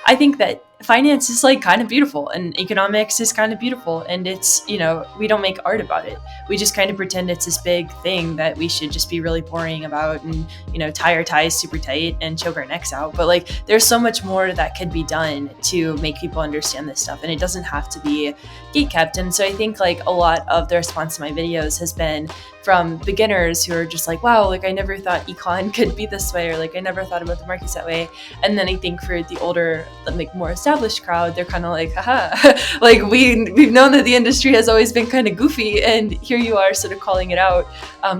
I think that finance is like kind of beautiful and economics is kind of beautiful, and it's, we don't make art about it. We just kind of pretend it's this big thing that we should just be really boring about and, tie our ties super tight and choke our necks out. But like, there's so much more that could be done to make people understand this stuff, and it doesn't have to be gatekept. And so I think like a lot of the response to my videos has been from beginners who are just like, wow, like I never thought econ could be this way, or like I never thought about the markets that way. And then I think for the older, like more established crowd, they're kind of like, haha, like we've known that the industry has always been kind of goofy, and here you are sort of calling it out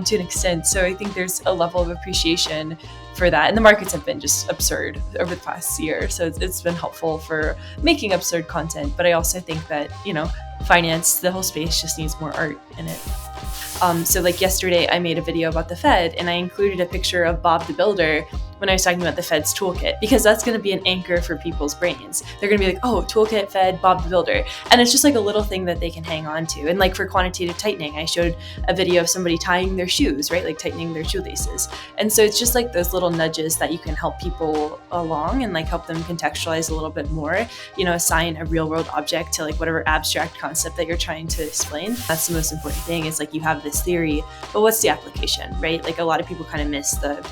to an extent. So I think there's a level of appreciation for that, and the markets have been just absurd over the past year, so it's been helpful for making absurd content. But I also think that finance, the whole space, just needs more art in it. So like yesterday I made a video about the Fed, and I included a picture of Bob the Builder when I was talking about the Fed's toolkit, because that's going to be an anchor for people's brains. They're going to be like, oh, toolkit, Fed, Bob the Builder. And it's just like a little thing that they can hang on to. And like for quantitative tightening, I showed a video of somebody tying their shoes, right? Like tightening their shoelaces. And so it's just like those little nudges that you can help people along and like help them contextualize a little bit more, assign a real world object to like whatever abstract concept that you're trying to explain. That's the most important thing, is like you have this theory, but what's the application, right? Like a lot of people kind of miss the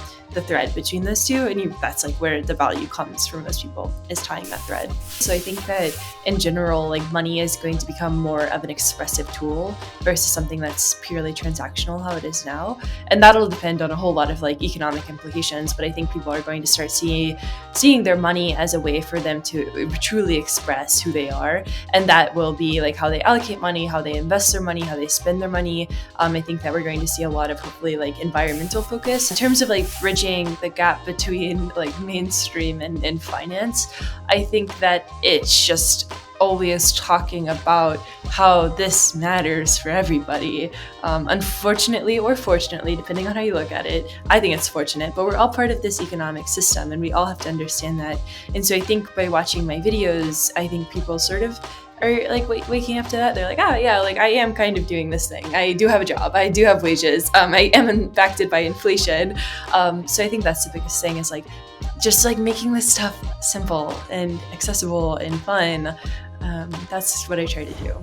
thread between those two, and that's like where the value comes for most people, is tying that thread. So I think that in general, like money is going to become more of an expressive tool versus something that's purely transactional, how it is now. And that'll depend on a whole lot of like economic implications, but I think people are going to start seeing their money as a way for them to truly express who they are, and that will be like how they allocate money, how they invest their money, how they spend their money. I think that we're going to see a lot of hopefully like environmental focus in terms of like bridging the gap between like mainstream and finance. I think that it's just always talking about how this matters for everybody. Unfortunately or fortunately, depending on how you look at it, I think it's fortunate, but we're all part of this economic system and we all have to understand that. And so I think by watching my videos, I think people sort of are like waking up to that. They're like, yeah, like I am kind of doing this thing. I do have a job. I do have wages. I am impacted by inflation. So I think that's the biggest thing, is like just like making this stuff simple and accessible and fun. That's what I try to do.